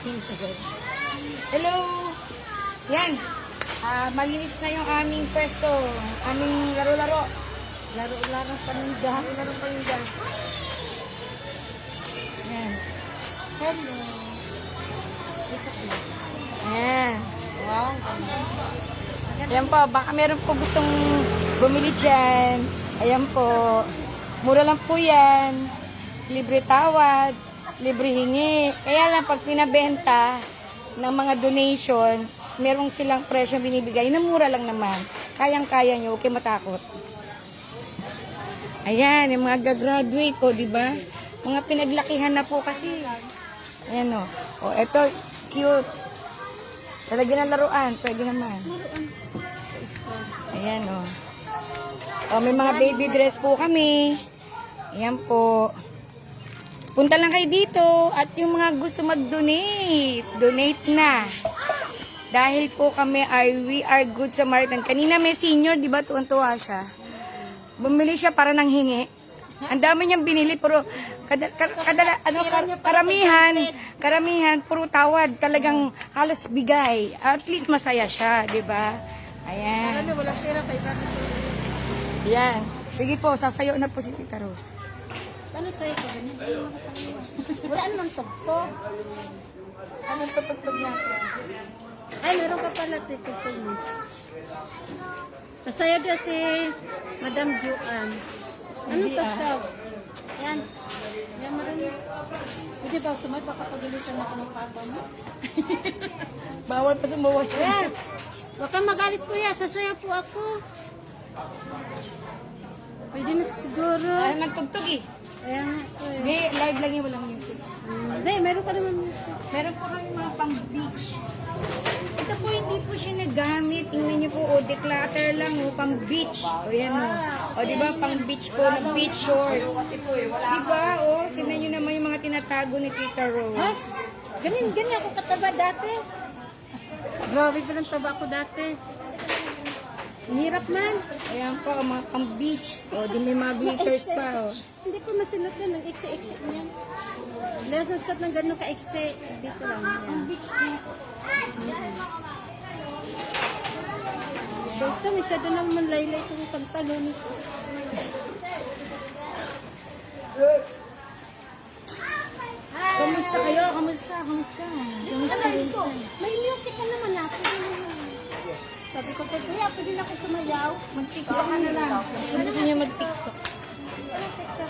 Hello! Yan. Malinis na yung aming pwesto. Aming laro-laro. Laro-laro paninda. Laro paninda. Yan. Hello. Ayan. Wow. Ayan po. Baka meron po gustong bumili dyan. Ayan po. Mura lang po yan. Libre tawad. Libre hingi. Kaya lang pag pinabenta ng mga donation, merong silang presyo binibigay na mura lang naman. Kayang-kaya nyo, huwag kayo matakot. Ayan, yung mga gagraduate ko, di ba? Mga pinaglakihan na po kasi. Ayan o. O, eto, cute. Talagyan ng laruan, pwede naman. Ayan o. O, may mga baby dress po kami. Ayan po. Punta lang kayo dito at yung mga gusto mag-donate, donate na. Dahil po kami We Are Good Samaritan. Kanina may senior, di ba? Tuwan-tuwa siya. Bumili siya para nang hingi. Ang dami niyang binili, pero karamihan, puro tawad. Talagang halos bigay. At least masaya siya, di ba? Ayan. Alam mo, walang pera, 500. Ayan. Sige po, sasayo na po si Tita Rose. Paano sa'yo ko? Wala namang tugtog. Anong tutugtog natin? Ay, meron ka pala tugtog mo. Sasayaw na si Madam Juan. Anong tugtog? Yan. Yan, marami. Hindi ba, sumay, baka pagalitan ako ng papa mo. Bawal pa sumuwa. Yan. Huwag kang magalit kuya, sasayaw po ako. Pwede na siguro. Ay, nagtugtog eh. Ayan nga po eh. Hindi, live lang yung walang music. Hindi, meron ka naman music. Meron po kami mga pang beach. Ito po hindi po siya nagamit. Tingnan niyo po, o declutter lang, o pang beach. O yan o. O di ba pang beach po, na beach short. Di ba, o, tingnan niyo naman yung mga tinatago ni Tita Ha? Rose. Ganyan ako kataba dati. Grabe pa ng taba ko dati. Ang hirap man. Ayan po, ang mga pang beach. O, di may mga glitters pa, o. Hindi ko masilot yan. Ang iksi-iksi niyan. Nasagsat ng ganun ka-iksi. Dito lang. Ang beach dito. Dito, masyado naman laylay itong pantalon. Kamusta kayo? Kamusta? Kamusta? Kamusta? May music ka naman ako. Sabi ko, kuya, pwede na ako sumayaw. Mag-tiktok ka na lang. Gusto niyo mag-tiktok.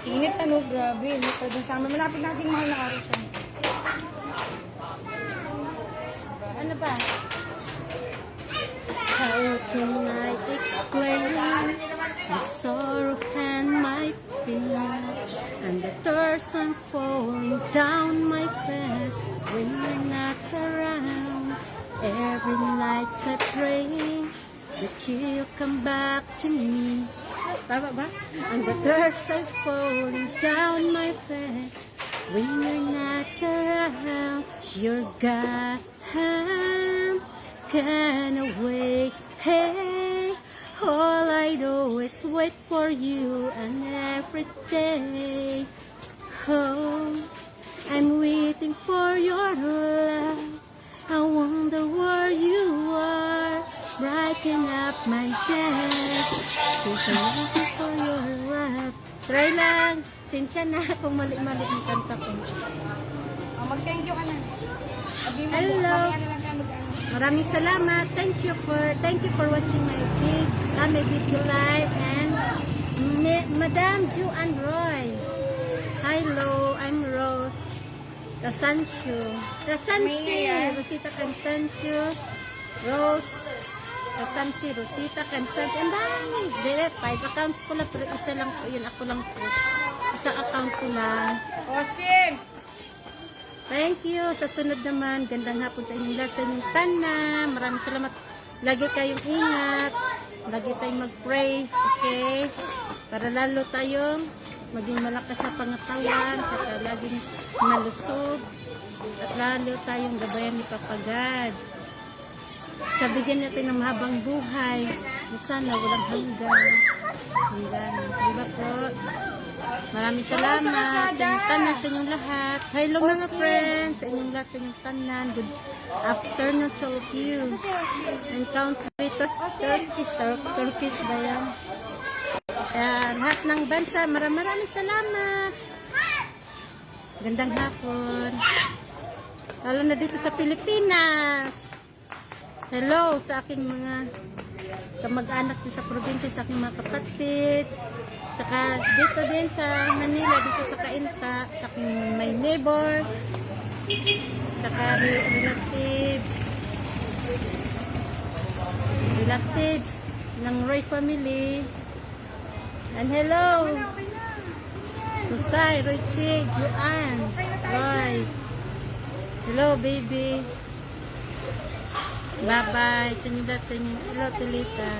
Init ano, grabe. Init pa dun sa amin. Malapit na kasing mahal na araw siya. Ano ba? How can I explain the sorrow and my pain and the thirst I'm falling down my face when you're not around? Every night I pray that you'll come back to me. Tama ba? And the thirst I'm falling down my face when you're not around. You're gone. Can away, hey, all I do is wait for you and every day. Oh, I'm waiting for your love. I wonder where you are, brighten up my days. Cause I'm looking for your love. Try lang, sinsya na kung mali-mali ang kanta ko. Mag-thank you ka na. Hello. Maraming salamat. Thank you for watching my big video live and Madam Juan Roy. Hello, I'm Rose Casancio. Rosita Casancio. Rose Casancio, Rosita Casancio. Ang dami. Delete 5 accounts ko lang pero isa lang po yun. Ako lang po. Isang account ko lang. Austin! Thank you. Sa sunod naman, gandang hapon sa inyong lahat, sa inyong tanan. Maraming salamat. Lagi kayong ingat. Lagi tayong mag-pray. Okay? Para lalo tayong maging malakas na pangatawan. At laging malusog. At lalo tayong gabayan ni Papagad. Sa bigyan natin ng mahabang buhay. Sana walang hanggan. Diba po? Maraming salamat sa inyong tanan, sa inyong lahat. Hello mga friends, sa inyong lahat, sa inyong tanan. Good afternoon to all of you. And country, Turkish ba yan? Lahat ng bansa, maraming salamat. Gandang hapon. Lalo na dito sa Pilipinas. Hello sa aking mga kamag-anak sa probinsya, sa aking mga kapatid. Saka dito din sa Manila, dito sa Cainta, sa aking my neighbor. Saka relatives ng Roy family. And hello, Susay, Roy Chig, Yuan, Roy. Hello, baby. Bye-bye. Hello, Tilita.